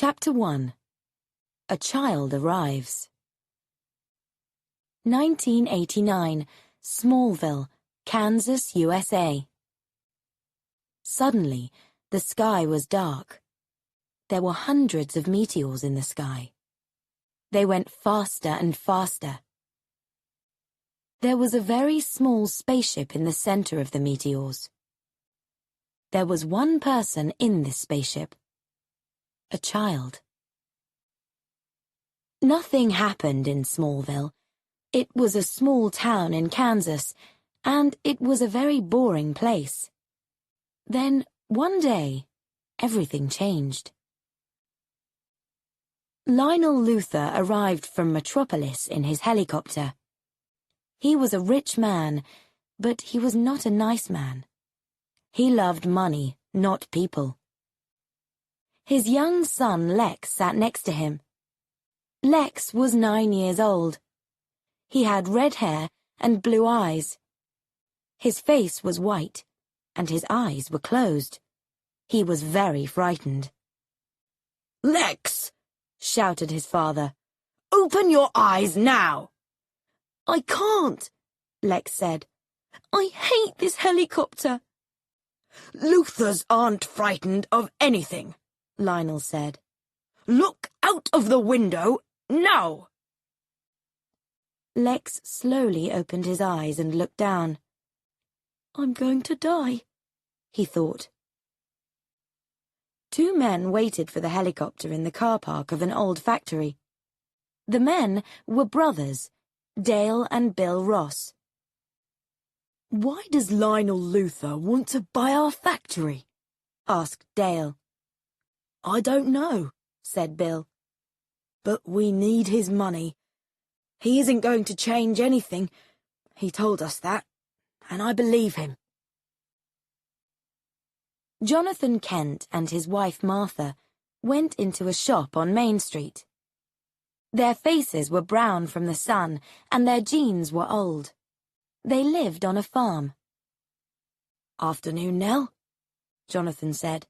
Chapter 1. A Child Arrives. 1989, Smallville, Kansas, USA. Suddenly, the sky was dark. There were hundreds of meteors in the sky. They went faster and faster. There was a very small spaceship in the center of the meteors. There was one person in this spaceship. A child. Nothing happened in Smallville. It was a small town in Kansas, and it was a very boring place. Then, one day, everything changed. Lionel Luthor arrived from Metropolis in his helicopter. He was a rich man, but he was not a nice man. He loved money, not people. His young son Lex sat next to him. Lex was 9 years old. He had red hair and blue eyes. His face was white, and his eyes were closed. He was very frightened. "Lex!" shouted his father. "Open your eyes now!" "I can't," Lex said. "I hate this helicopter." "Luthors aren't frightened of anything," Lionel said. "Look out of the window, now!" Lex slowly opened his eyes and looked down. "I'm going to die," he thought. Two men waited for the helicopter in the car park of an old factory. The men were brothers, Dale and Bill Ross. "Why does Lionel Luthor want to buy our factory?" asked Dale. "I don't know," said Bill. "But we need his money. He isn't going to change anything. He told us that, and I believe him." Jonathan Kent and his wife Martha went into a shop on Main Street. Their faces were brown from the sun, and their jeans were old. They lived on a farm. "Afternoon, Nell," Jonathan said.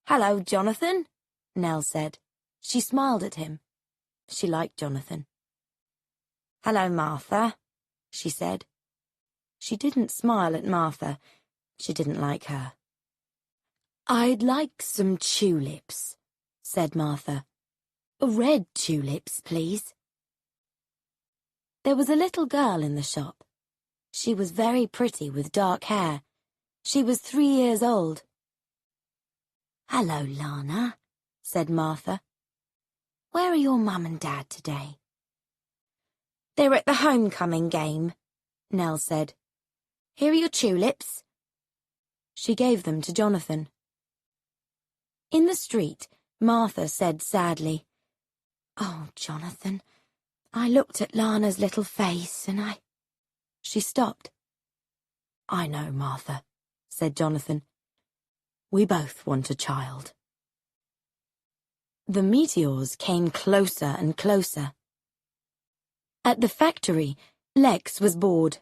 "Hello, Jonathan," Nell said. She smiled at him. She liked Jonathan. "Hello, Martha," she said. She didn't smile at Martha. She didn't like her. "I'd like some tulips," said Martha. "Red tulips, please." There was a little girl in the shop. She was very pretty with dark hair. She was 3 years old. "Hello, Lana," said Martha. "Where are your mum and dad today?" "They're at the homecoming game," Nell said. "Here are your tulips." She gave them to Jonathan. In the street, Martha said sadly, "Oh, Jonathan, I looked at Lana's little face and I—" She stopped. "I know, Martha," said Jonathan. "We both want a child." The meteors came closer and closer. At the factory, Lex was bored.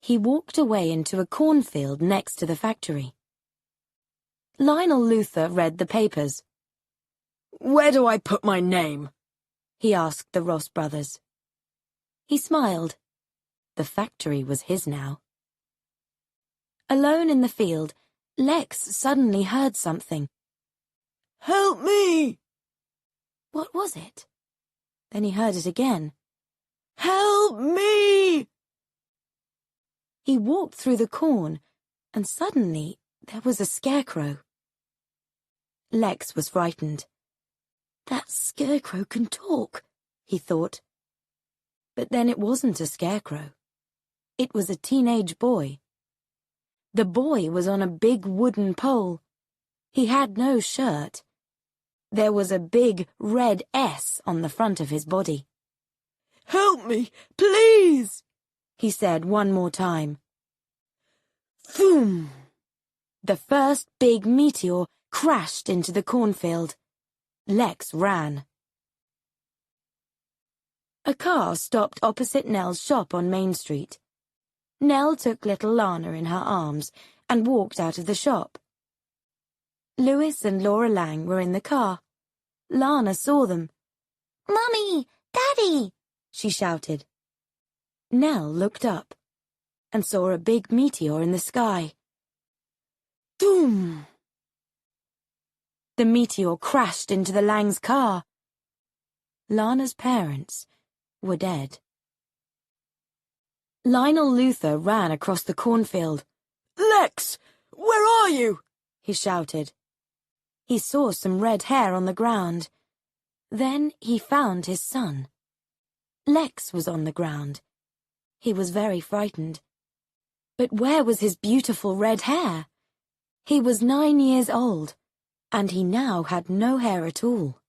He walked away into a cornfield next to the factory. Lionel Luthor read the papers. "Where do I put my name?" he asked the Ross brothers. He smiled. The factory was his now. Alone in the field, Lex suddenly heard something. "Help me!" What was it? Then he heard it again. "Help me!" He walked through the corn, and suddenly there was a scarecrow. Lex was frightened. That scarecrow can talk, he thought. But then it wasn't a scarecrow. It was a teenage boy. The boy was on a big wooden pole. He had no shirt. There was a big red S on the front of his body. "Help me, please," he said one more time. Boom! The first big meteor crashed into the cornfield. Lex ran. A car stopped opposite Nell's shop on Main Street. Nell took little Lana in her arms and walked out of the shop. Louis and Laura Lang were in the car. Lana saw them. "Mummy! Daddy!" she shouted. Nell looked up and saw a big meteor in the sky. Boom! The meteor crashed into the Lang's car. Lana's parents were dead. Lionel Luther ran across the cornfield. "Lex, where are you?" he shouted. He saw some red hair on the ground. Then he found his son. Lex was on the ground. He was very frightened. But where was his beautiful red hair? He was 9 years old, and he now had no hair at all.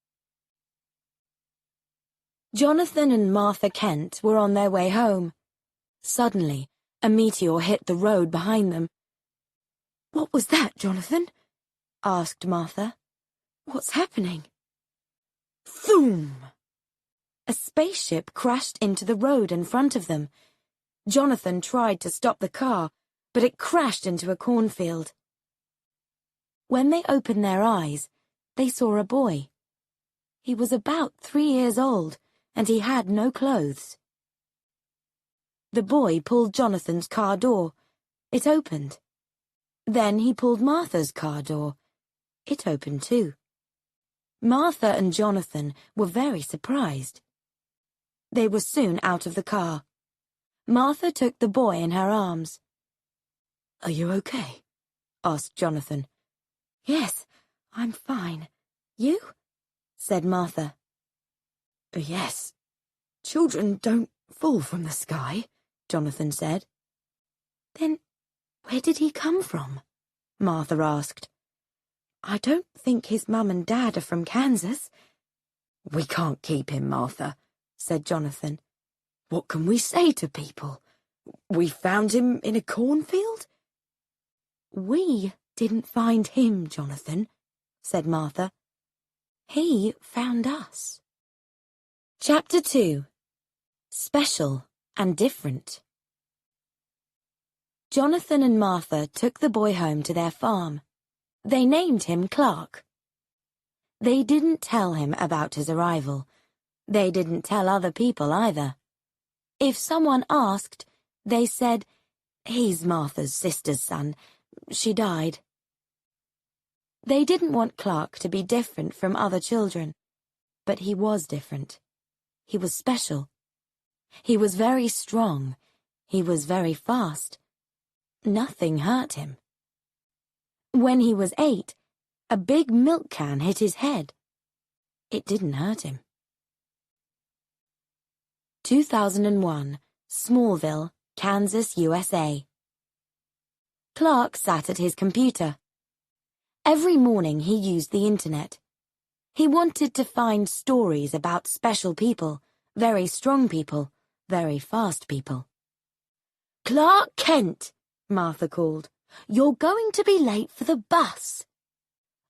Jonathan and Martha Kent were on their way home. Suddenly, a meteor hit the road behind them. "What was that, Jonathan?" asked Martha. "What's happening?" Boom! A spaceship crashed into the road in front of them. Jonathan tried to stop the car, but it crashed into a cornfield. When they opened their eyes, they saw a boy. He was about 3 years old, and he had no clothes. The boy pulled Jonathan's car door. It opened. Then he pulled Martha's car door. It opened too. Martha and Jonathan were very surprised. They were soon out of the car. Martha took the boy in her arms. "Are you okay?" asked Jonathan. "Yes, I'm fine. You?" said Martha. "Yes. Children don't fall from the sky," Jonathan said. "Then where did he come from?" Martha asked. "I don't think his mum and dad are from Kansas." "We can't keep him, Martha," said Jonathan. "What can we say to people? We found him in a cornfield?" "We didn't find him, Jonathan," said Martha. "He found us." Chapter 2. Special and Different. Jonathan and Martha took the boy home to their farm. They named him Clark. They didn't tell him about his arrival. They didn't tell other people either. If someone asked, they said, "He's Martha's sister's son. She died." They didn't want Clark to be different from other children, but he was different. He was special. He was very strong. He was very fast. Nothing hurt him. When he was 8, a big milk can hit his head. It didn't hurt him. 2001, Smallville, Kansas, USA. Clark sat at his computer. Every morning he used the internet. He wanted to find stories about special people, very strong people, very fast people. "Clark Kent," Martha called. "You're going to be late for the bus."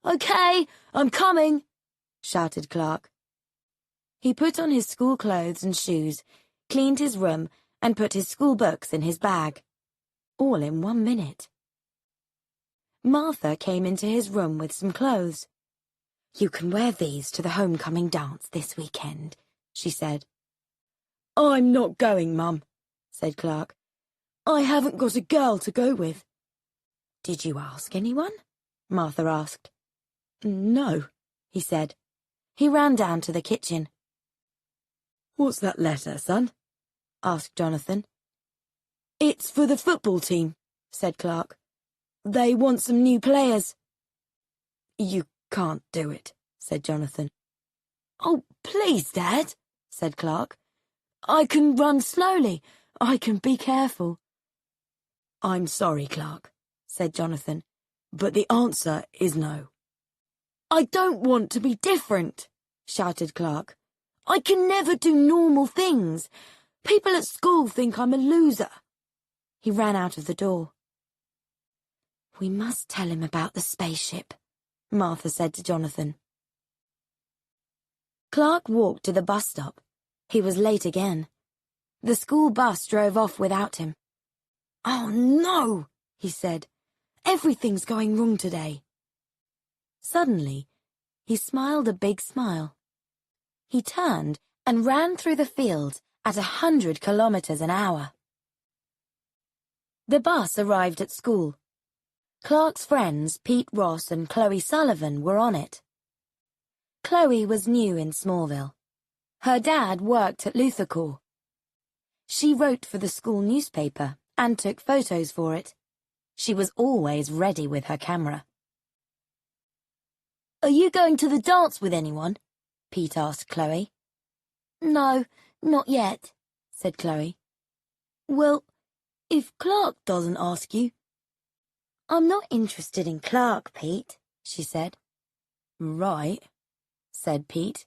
"Okay, I'm coming," shouted Clark. He put on his school clothes and shoes, cleaned his room, and put his school books in his bag. All in 1 minute. Martha came into his room with some clothes. "You can wear these to the homecoming dance this weekend," she said. "I'm not going, Mum," said Clark. "I haven't got a girl to go with." "Did you ask anyone?" Martha asked. "No," he said. He ran down to the kitchen. "What's that letter, son?" asked Jonathan. "It's for the football team," said Clark. "They want some new players." "You can't do it," said Jonathan. "Oh, please, Dad," said Clark. "I can run slowly. I can be careful." "I'm sorry, Clark," said Jonathan, "but the answer is no." "I don't want to be different," shouted Clark. "I can never do normal things. People at school think I'm a loser." He ran out of the door. "We must tell him about the spaceship," Martha said to Jonathan. Clark walked to the bus stop. He was late again. The school bus drove off without him. "Oh, no," he said. "Everything's going wrong today." Suddenly, he smiled a big smile. He turned and ran through the fields at 100 kilometers an hour. The bus arrived at school. Clark's friends, Pete Ross and Chloe Sullivan, were on it. Chloe was new in Smallville. Her dad worked at Luthercore. She wrote for the school newspaper and took photos for it. She was always ready with her camera. "Are you going to the dance with anyone?" Pete asked Chloe. "No, not yet," said Chloe. "Well, if Clark doesn't ask you." "I'm not interested in Clark, Pete," she said. "Right," said Pete.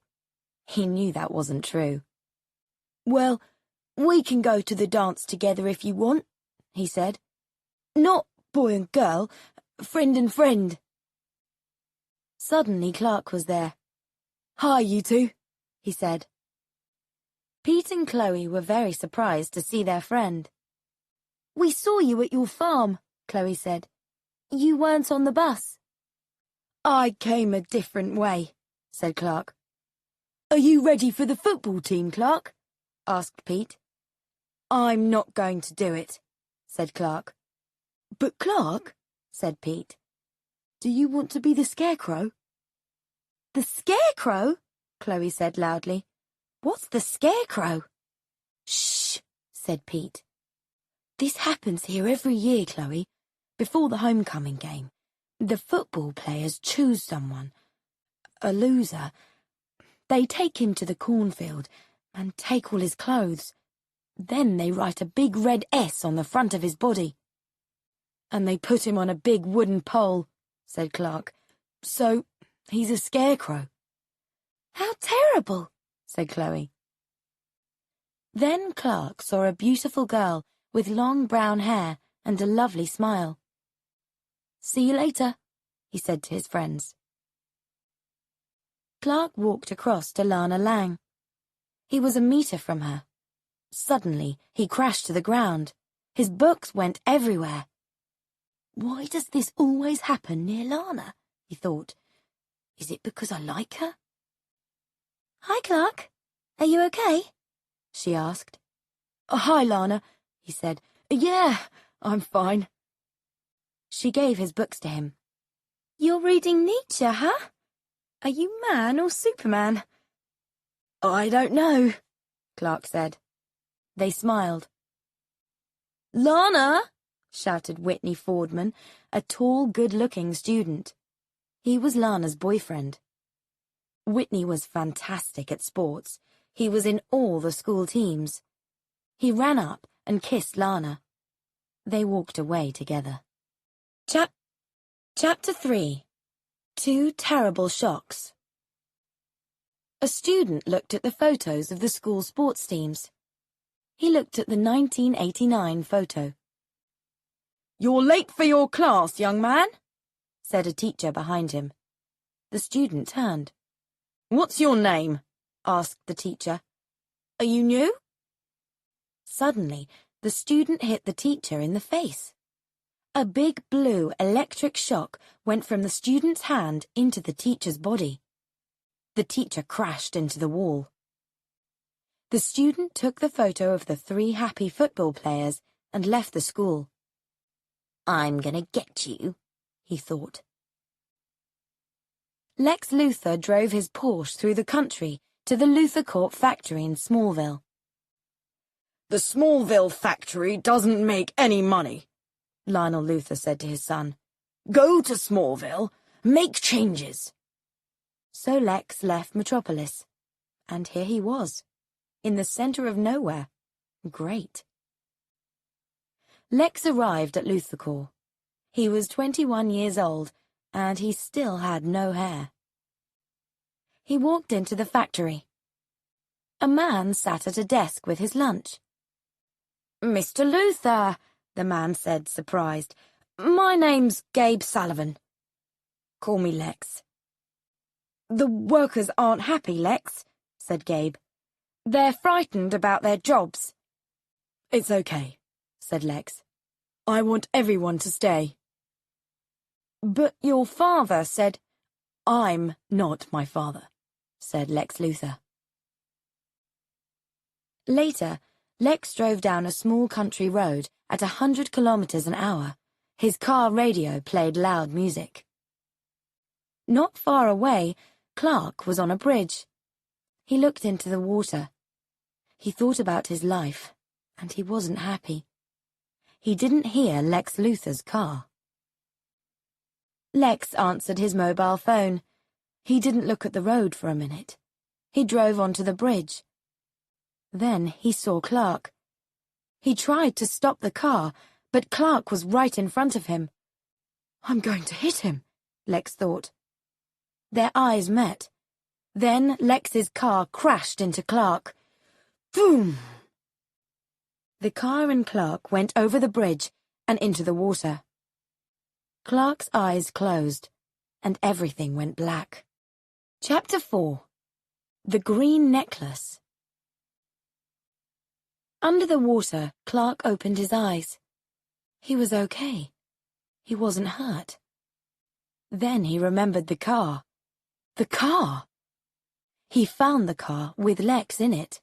He knew that wasn't true. "Well, we can go to the dance together if you want," he said. "Not boy and girl, friend and friend." Suddenly Clark was there. "Hi, you two," he said. Pete and Chloe were very surprised to see their friend. "We saw you at your farm," Chloe said. "You weren't on the bus." "I came a different way," said Clark. "Are you ready for the football team, Clark?" asked Pete. "I'm not going to do it," said Clark. "But Clark," said Pete, "do you want to be the scarecrow?" "The scarecrow?" Chloe said loudly. "What's the scarecrow?" "Shh," said Pete. "This happens here every year, Chloe. Before the homecoming game, the football players choose someone, a loser. They take him to the cornfield and take all his clothes. Then they write a big red S on the front of his body. And they put him on a big wooden pole," said Clark. "So he's a scarecrow." "How terrible," said Chloe. Then Clark saw a beautiful girl with long brown hair and a lovely smile. "See you later," he said to his friends. Clark walked across to Lana Lang. He was a meter from her. Suddenly, he crashed to the ground. His books went everywhere. "Why does this always happen near Lana?" he thought. "Is it because I like her?" "Hi, Clark. Are you okay?" she asked. "Hi, Lana," he said. "Yeah, I'm fine." She gave his books to him. "You're reading Nietzsche, huh? Are you Man or Superman?" "I don't know," Clark said. They smiled. "Lana!" shouted Whitney Fordman, a tall, good-looking student. He was Lana's boyfriend. Whitney was fantastic at sports. He was in all the school teams. He ran up and kissed Lana. They walked away together. Chapter 3. 2 Terrible Shocks. A student looked at the photos of the school sports teams. He looked at the 1989 photo. "You're late for your class, young man," said a teacher behind him. The student turned. "What's your name?" asked the teacher. "Are you new?" Suddenly, the student hit the teacher in the face. A big blue electric shock went from the student's hand into the teacher's body. The teacher crashed into the wall. The student took the photo of the 3 happy football players and left the school. "I'm gonna get you," he thought. Lex Luthor drove his Porsche through the country to the Luthercore factory in Smallville. "The Smallville factory doesn't make any money," Lionel Luthor said to his son. "Go to Smallville, make changes." So Lex left Metropolis, and here he was, in the center of nowhere. Great. Lex arrived at Luthercore. He was 21 years old, and he still had no hair. He walked into the factory. A man sat at a desk with his lunch. "Mr. Luthor," the man said, surprised. "My name's Gabe Sullivan." "Call me Lex." "The workers aren't happy, Lex," said Gabe. "They're frightened about their jobs." "It's okay," said Lex. "I want everyone to stay." "But your father said—" I'm not my father, said Lex Luthor. Later, Lex drove down a small country road at 100 kilometers an hour. His car radio played loud music. Not far away, Clark was on a bridge. He looked into the water. He thought about his life, and he wasn't happy. He didn't hear Lex Luthor's car. Lex answered his mobile phone. He didn't look at the road for a minute. He drove onto the bridge. Then he saw Clark. He tried to stop the car, but Clark was right in front of him. I'm going to hit him, Lex thought. Their eyes met. Then Lex's car crashed into Clark. Boom! The car and Clark went over the bridge and into the water. Clark's eyes closed, and everything went black. Chapter 4. The Green Necklace. Under the water, Clark opened his eyes. He was okay. He wasn't hurt. Then he remembered the car. The car! He found the car with Lex in it.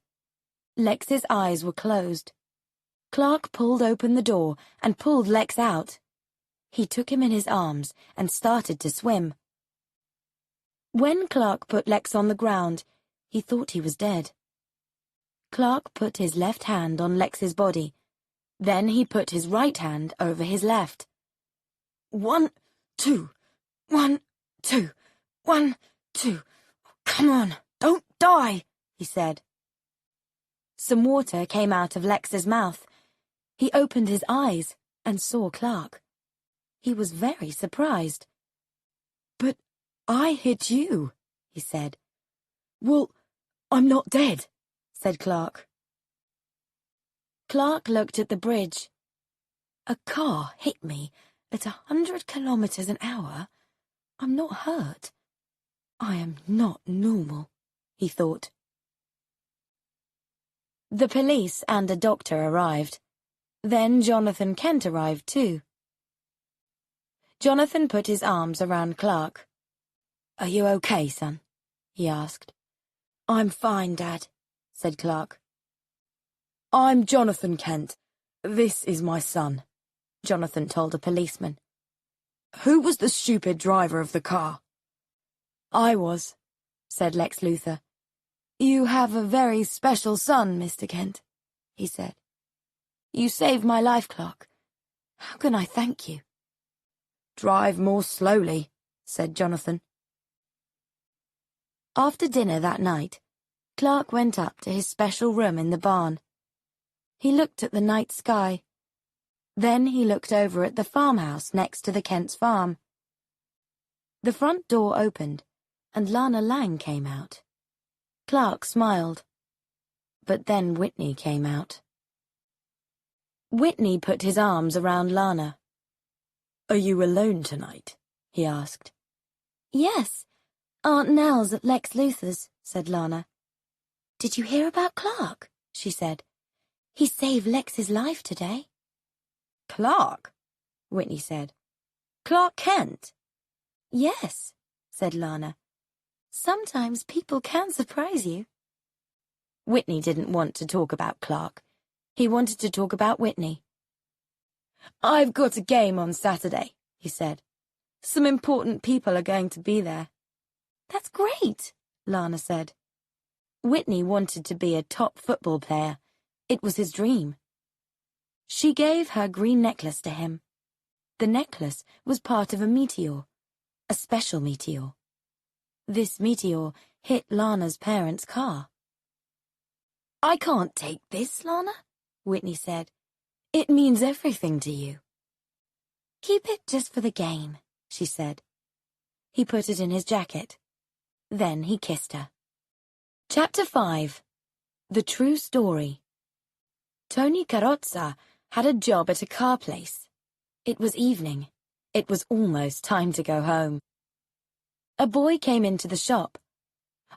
Lex's eyes were closed. Clark pulled open the door and pulled Lex out. He took him in his arms and started to swim. When Clark put Lex on the ground, he thought he was dead. Clark put his left hand on Lex's body. Then he put his right hand over his left. 1, 2, 1, 2, 1, 2. Come on, don't die, he said. Some water came out of Lex's mouth. He opened his eyes and saw Clark. He was very surprised. But I hit you, he said. Well, I'm not dead, said Clark. Clark looked at the bridge. A car hit me at 100 kilometers an hour. I'm not hurt. I am not normal, he thought. The police and a doctor arrived. Then Jonathan Kent arrived too. Jonathan put his arms around Clark. Are you okay, son? He asked. I'm fine, Dad, said Clark. I'm Jonathan Kent. This is my son, Jonathan told a policeman. Who was the stupid driver of the car? I was, said Lex Luthor. You have a very special son, Mr. Kent, he said. You saved my life, Clark. How can I thank you? Drive more slowly, said Jonathan. After dinner that night, Clark went up to his special room in the barn. He looked at the night sky. Then he looked over at the farmhouse next to the Kent's farm. The front door opened, and Lana Lang came out. Clark smiled. But then Whitney came out. Whitney put his arms around Lana. Are you alone tonight? He asked. Yes, Aunt Nell's at Lex Luthor's, said Lana. Did you hear about Clark? She said. He saved Lex's life today. Clark? Whitney said. Clark Kent? Yes, said Lana. Sometimes people can surprise you. Whitney didn't want to talk about Clark. He wanted to talk about Whitney. I've got a game on Saturday, he said. Some important people are going to be there. That's great, Lana said. Whitney wanted to be a top football player. It was his dream. She gave her green necklace to him. The necklace was part of a meteor, a special meteor. This meteor hit Lana's parents' car. I can't take this, Lana, Whitney said. It means everything to you. Keep it just for the game, she said. He put it in his jacket. Then he kissed her. Chapter 5. The True Story. Tony Carrozza had a job at a car place. It was evening. It was almost time to go home. A boy came into the shop.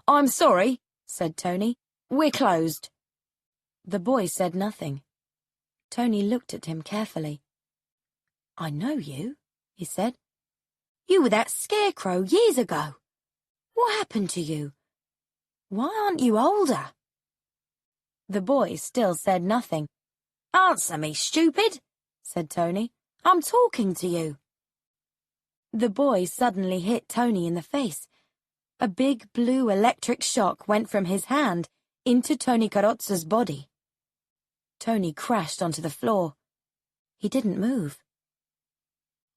I'm sorry, said Tony. We're closed. The boy said nothing. Tony looked at him carefully. I know you, he said. You were that scarecrow years ago. What happened to you? Why aren't you older? The boy still said nothing. Answer me, stupid, said Tony. I'm talking to you. The boy suddenly hit Tony in the face. A big blue electric shock went from his hand into Tony Carrozza's body. Tony crashed onto the floor. He didn't move.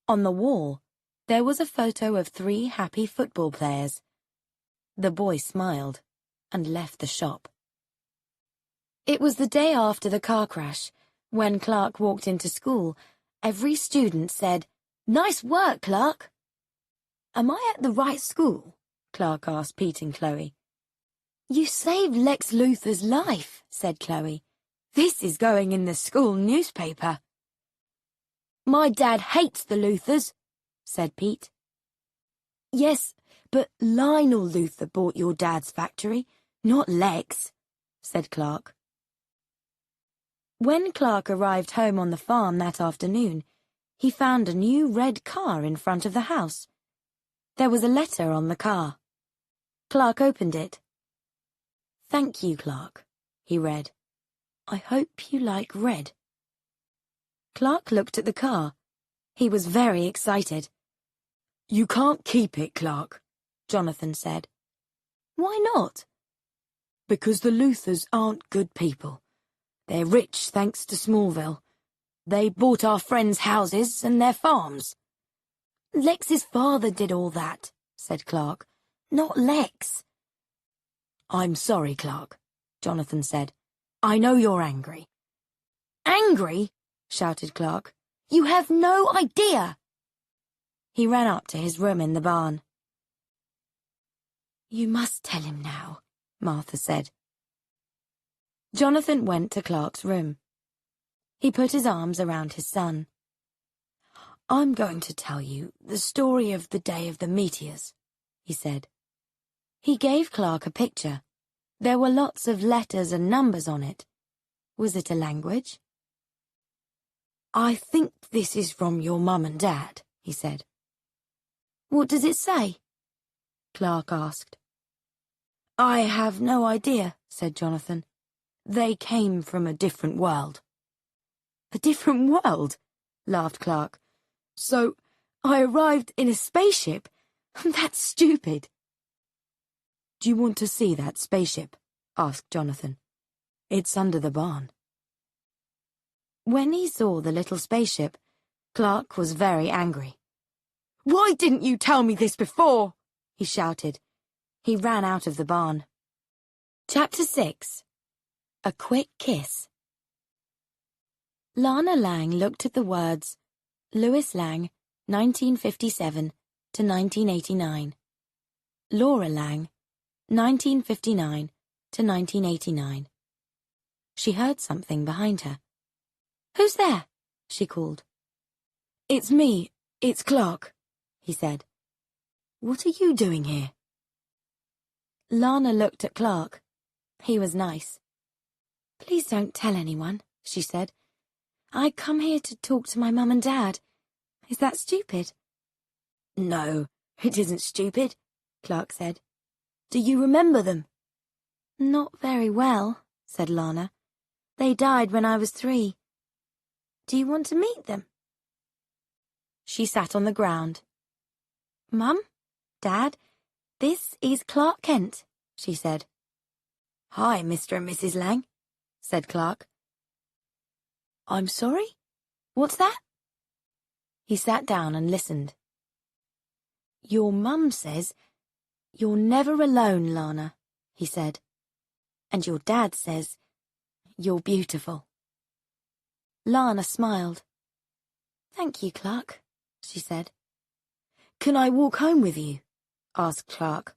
On the wall, there was a photo of 3 happy football players. The boy smiled and left the shop. It was the day after the car crash. When Clark walked into school, every student said, "Nice work, Clark." "Am I at the right school?" Clark asked Pete and Chloe. "You saved Lex Luthor's life," said Chloe. "This is going in the school newspaper." "My dad hates the Luthors," said Pete. "Yes, but Lionel Luthor bought your dad's factory, not Lex," said Clark. When Clark arrived home on the farm that afternoon, he found a new red car in front of the house. There was a letter on the car. Clark opened it. "Thank you, Clark," he read. "I hope you like red." Clark looked at the car. He was very excited. "You can't keep it, Clark," Jonathan said. "Why not?" "Because the Luthors aren't good people. They're rich thanks to Smallville. They bought our friends' houses and their farms." "Lex's father did all that," said Clark. "Not Lex." "I'm sorry, Clark," Jonathan said. "I know you're angry." "Angry?" shouted Clark. "You have no idea." He ran up to his room in the barn. "You must tell him now," Martha said. Jonathan went to Clark's room. He put his arms around his son. "I'm going to tell you the story of the day of the meteors," he said. He gave Clark a picture. There were lots of letters and numbers on it. Was it a language? "I think this is from your mum and dad," he said. "What does it say?" Clark asked. "I have no idea," said Jonathan. "They came from a different world." "A different world?" laughed Clark. "So I arrived in a spaceship? That's stupid." "Do you want to see that spaceship?" asked Jonathan. "It's under the barn." When he saw the little spaceship, Clark was very angry. "Why didn't you tell me this before?" he shouted. He ran out of the barn. Chapter 6. A Quick Kiss. Lana Lang looked at the words, Louis Lang, 1957 to 1989. Laura Lang, 1959 to 1989. She heard something behind her. "Who's there?" she called. "It's me. It's Clark," he said. "What are you doing here?" Lana looked at Clark. He was nice. "Please don't tell anyone," she said. "I come here to talk to my mum and dad. Is that stupid?" "No, it isn't stupid," Clark said. "Do you remember them?" "Not very well," said Lana. "They died when I was 3. Do you want to meet them?" She sat on the ground. "Mum, Dad, this is Clark Kent," she said. "Hi, Mr. and Mrs. Lang," said Clark. "I'm sorry? What's that?" He sat down and listened. "Your mum says, 'You're never alone, Lana,'" he said. "And your dad says, 'You're beautiful.'" Lana smiled. "Thank you, Clark," she said. "Can I walk home with you?" asked Clark.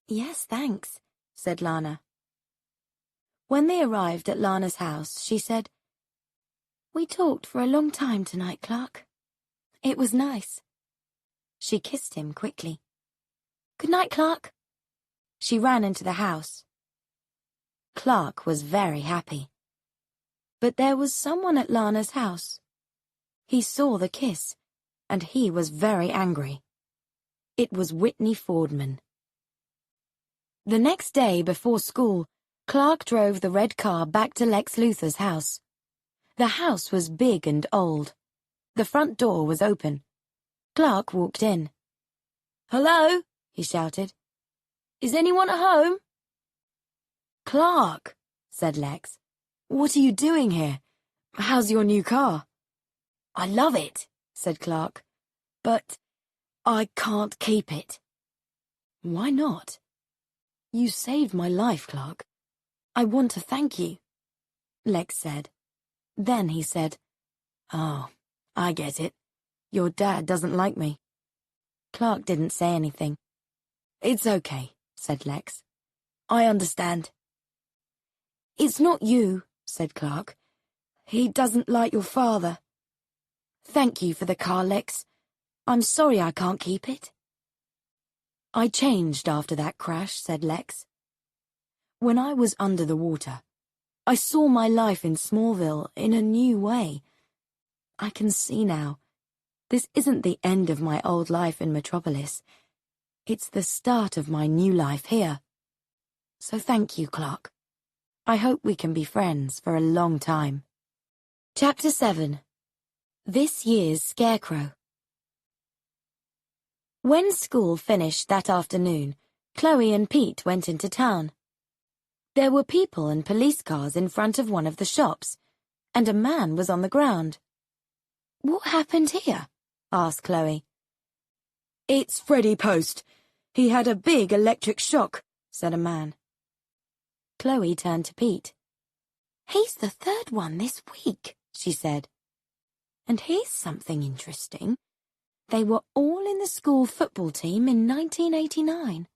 "Yes, thanks," said Lana. When they arrived at Lana's house, she said, "We talked for a long time tonight, Clark. It was nice." She kissed him quickly. "Good night, Clark." She ran into the house. Clark was very happy. But there was someone at Lana's house. He saw the kiss, and he was very angry. It was Whitney Fordman. The next day before school, Clark drove the red car back to Lex Luthor's house. The house was big and old. The front door was open. Clark walked in. "Hello?" he shouted. "Is anyone at home?" "Clark," said Lex. "What are you doing here? How's your new car?" "I love it," said Clark. "but I can't keep it." "Why not?" "You saved my life, Clark. I want to thank you," Lex said. Then he said, "Oh, I get it. Your dad doesn't like me." Clark didn't say anything. "It's okay," said Lex. "I understand." "It's not you," said Clark. "He doesn't like your father. Thank you for the car, Lex. I'm sorry I can't keep it." "I changed after that crash," said Lex. "When I was under the water, I saw my life in Smallville in a new way. I can see now. This isn't the end of my old life in Metropolis. It's the start of my new life here. So thank you, Clark. I hope we can be friends for a long time." Chapter 7. This Year's Scarecrow. When school finished that afternoon, Chloe and Pete went into town. There were people and police cars in front of one of the shops, and a man was on the ground. "What happened here?" asked Chloe. "It's Freddie Post. He had a big electric shock," said a man. Chloe turned to Pete. "He's the third one this week," she said. "And here's something interesting. They were all in the school football team in 1989.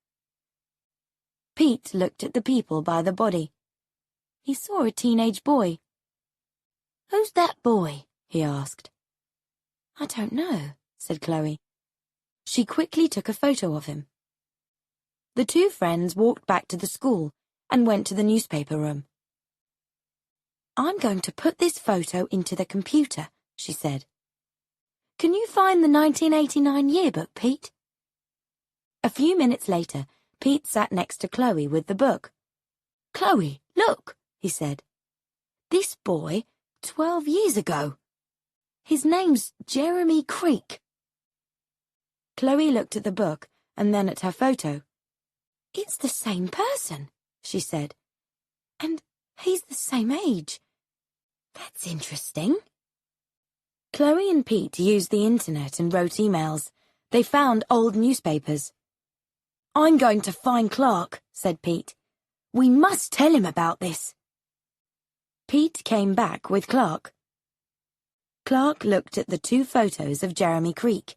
Pete looked at the people by the body. He saw a teenage boy. "Who's that boy?" he asked. "I don't know," said Chloe. She quickly took a photo of him. The two friends walked back to the school and went to the newspaper room. "I'm going to put this photo into the computer," she said. "Can you find the 1989 yearbook, Pete?" A few minutes later, Pete sat next to Chloe with the book. "Chloe, look," he said. "This boy, 12 years ago. His name's Jeremy Creek." Chloe looked at the book and then at her photo. "It's the same person," she said. "And he's the same age. That's interesting." Chloe and Pete used the internet and wrote emails. They found old newspapers. "I'm going to find Clark," said Pete. "We must tell him about this." Pete came back with Clark. Clark looked at the two photos of Jeremy Creek.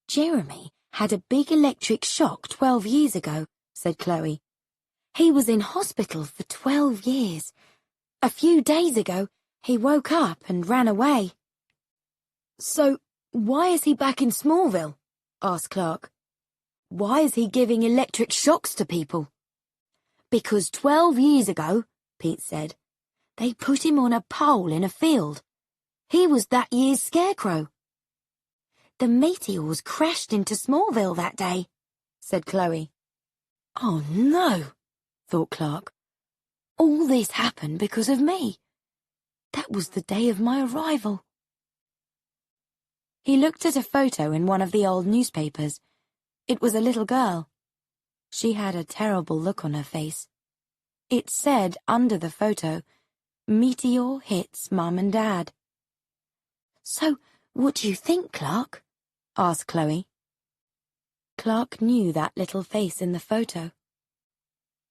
"Jeremy had a big electric shock 12 years ago," said Chloe. "He was in hospital for 12 years. A few days ago, he woke up and ran away." "So, why is he back in Smallville?" asked Clark. "Why is he giving electric shocks to people?" "Because 12 years ago," Pete said, "they put him on a pole in a field. He was that year's scarecrow." "The meteors crashed into Smallville that day," said Chloe. "Oh no," thought Clark. "All this happened because of me. That was the day of my arrival." He looked at a photo in one of the old newspapers. It was a little girl. She had a terrible look on her face. It said under the photo, "Meteor hits Mum and Dad." "So, what do you think, Clark?" asked Chloe. Clark knew that little face in the photo.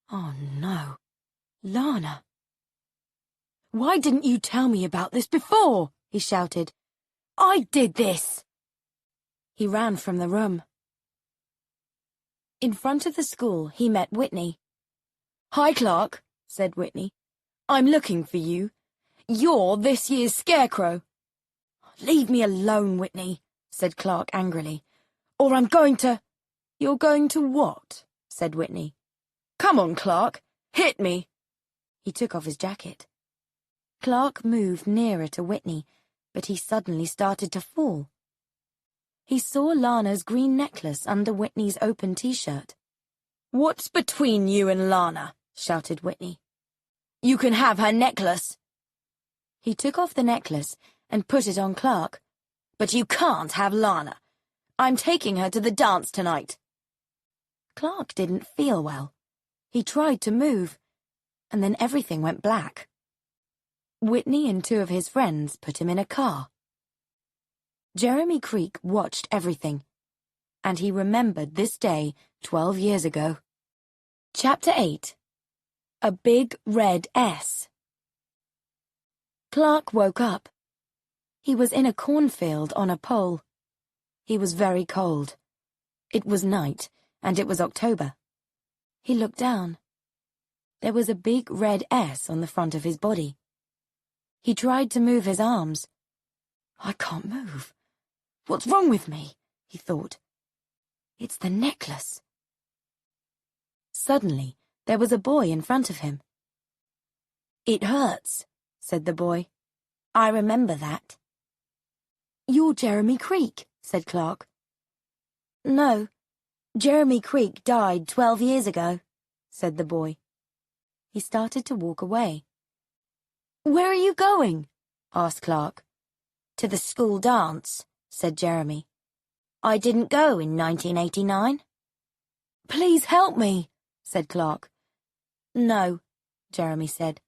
"Oh no, Lana. Why didn't you tell me about this before?" he shouted. "I did this!" He ran from the room. In front of the school, he met Whitney. "Hi, Clark," said Whitney. "I'm looking for you. You're this year's scarecrow." "Leave me alone, Whitney," said Clark angrily, "or I'm going to—" "You're going to what?" said Whitney. "Come on, Clark, hit me." He took off his jacket. Clark moved nearer to Whitney, but he suddenly started to fall. He saw Lana's green necklace under Whitney's open t-shirt. "What's between you and Lana?" shouted Whitney. "You can have her necklace." He took off the necklace and put it on Clark. "But you can't have Lana. I'm taking her to the dance tonight." Clark didn't feel well. He tried to move, and then everything went black. Whitney and two of his friends put him in a car. Jeremy Creek watched everything, and he remembered this day 12 years ago. Chapter 8. A Big Red S. Clark woke up. He was in a cornfield on a pole. He was very cold. It was night, and it was October. He looked down. There was a big red S on the front of his body. He tried to move his arms. "I can't move. What's wrong with me?" he thought. "It's the necklace." Suddenly, there was a boy in front of him. "It hurts," said the boy. "I remember that." "You're Jeremy Creek," said Clark. "No, Jeremy Creek died 12 years ago," said the boy. He started to walk away. "Where are you going?" asked Clark. "To the school dance," said Jeremy. "I didn't go in 1989. "Please help me," said Clark. "No," Jeremy said.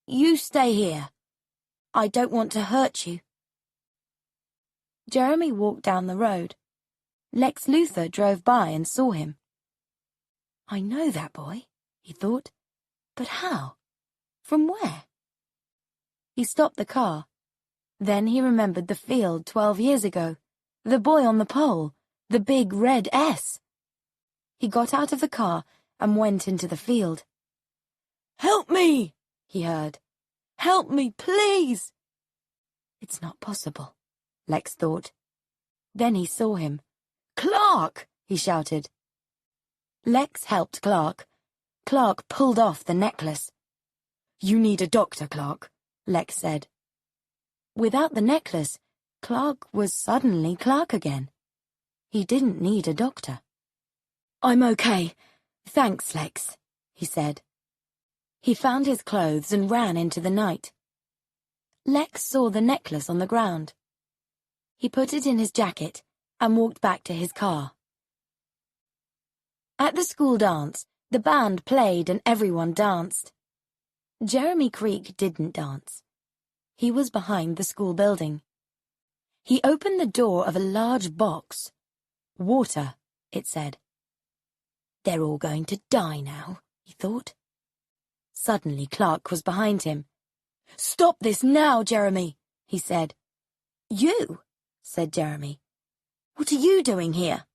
"You stay here. I don't want to hurt you." Jeremy walked down the road. Lex Luthor drove by and saw him. "I know that boy," he thought. "But how? From where?" He stopped the car. Then he remembered the field 12 years ago, the boy on the pole, the big red S. He got out of the car and went into the field. "Help me!" he heard. "Help me, please!" It's not possible, Lex thought. Then he saw him. "Clark!" he shouted. Lex helped Clark. Clark pulled off the necklace. "You need a doctor, Clark," Lex said. Without the necklace, Clark was suddenly Clark again. He didn't need a doctor. "I'm okay. Thanks, Lex," he said. He found his clothes and ran into the night. Lex saw the necklace on the ground. He put it in his jacket and walked back to his car. At the school dance, the band played and everyone danced. Jeremy Creek didn't dance. He was behind the school building. He opened the door of a large box. "Water," it said. "They're all going to die now," he thought. Suddenly Clark was behind him. "Stop this now, Jeremy," he said. "You?" said Jeremy. "What are you doing here?"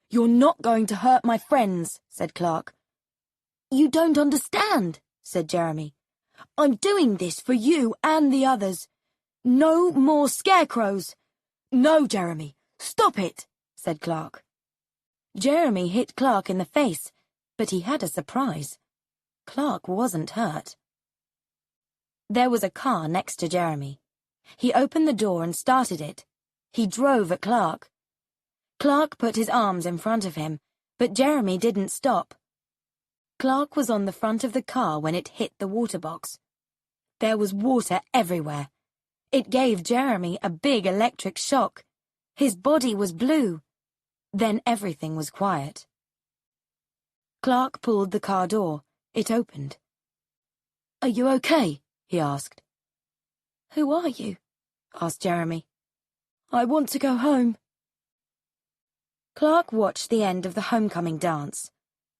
"You're not going to hurt my friends," said Clark. "You don't understand," said Jeremy. "I'm doing this for you and the others. No more scarecrows." "No, Jeremy, stop it," said Clark. Jeremy hit Clark in the face, but he had a surprise. Clark wasn't hurt. There was a car next to Jeremy. He opened the door and started it. He drove at Clark. Clark put his arms in front of him, but Jeremy didn't stop. Clark was on the front of the car when it hit the water box. There was water everywhere. It gave Jeremy a big electric shock. His body was blue. Then everything was quiet. Clark pulled the car door. It opened. "Are you okay?" he asked. "Who are you?" asked Jeremy. "I want to go home." Clark watched the end of the homecoming dance.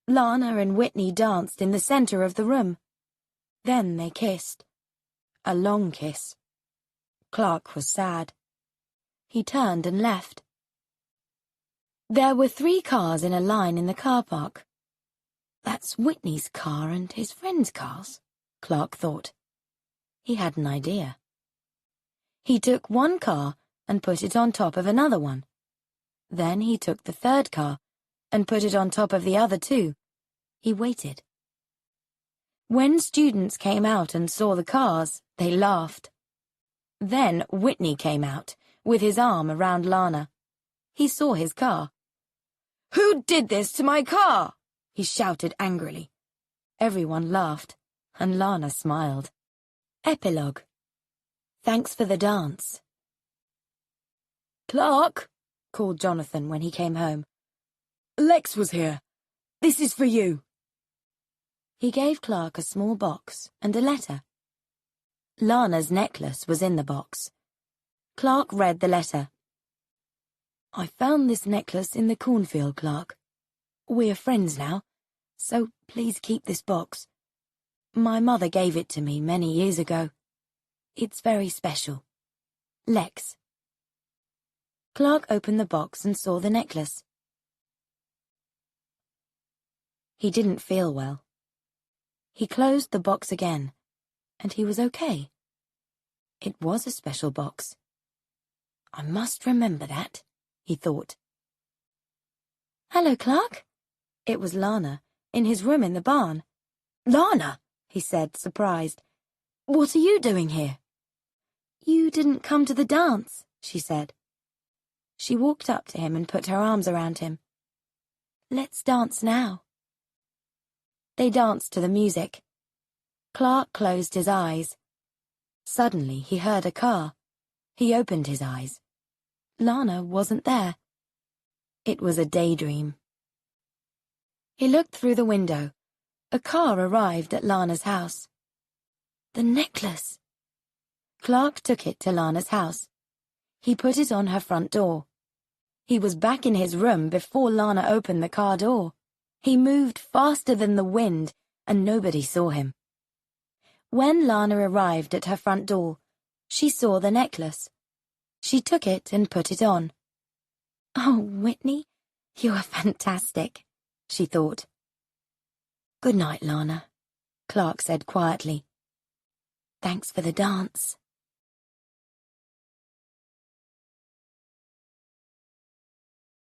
Lana and Whitney danced in the center of the room. Then they kissed. A long kiss. Clark was sad. He turned and left. There were 3 cars in a line in the car park. That's Whitney's car and his friend's cars, Clark thought. He had an idea. He took one car and put it on top of another one. Then he took the 3rd car and put it on top of the other 2. He waited. When students came out and saw the cars, they laughed. Then Whitney came out, with his arm around Lana. He saw his car. "Who did this to my car?" he shouted angrily. Everyone laughed, and Lana smiled. Epilogue. Thanks for the dance. Clark, called Jonathan when he came home. Lex was here. This is for you. He gave Clark a small box and a letter. Lana's necklace was in the box. Clark read the letter. I found this necklace in the cornfield, Clark. We're friends now, so please keep this box. My mother gave it to me many years ago. It's very special. Lex. Clark opened the box and saw the necklace. He didn't feel well. He closed the box again, and he was okay. It was a special box. I must remember that, he thought. Hello, Clark. It was Lana, in his room in the barn. Lana, he said, surprised. What are you doing here? You didn't come to the dance, she said. She walked up to him and put her arms around him. Let's dance now. They danced to the music. Clark closed his eyes. Suddenly he heard a car. He opened his eyes. Lana wasn't there. It was a daydream. He looked through the window. A car arrived at Lana's house. The necklace. Clark took it to Lana's house. He put it on her front door. He was back in his room before Lana opened the car door. He moved faster than the wind, and nobody saw him. When Lana arrived at her front door, she saw the necklace. She took it and put it on. Oh, Whitney, you are fantastic, she thought. Good night, Lana, Clark said quietly. Thanks for the dance.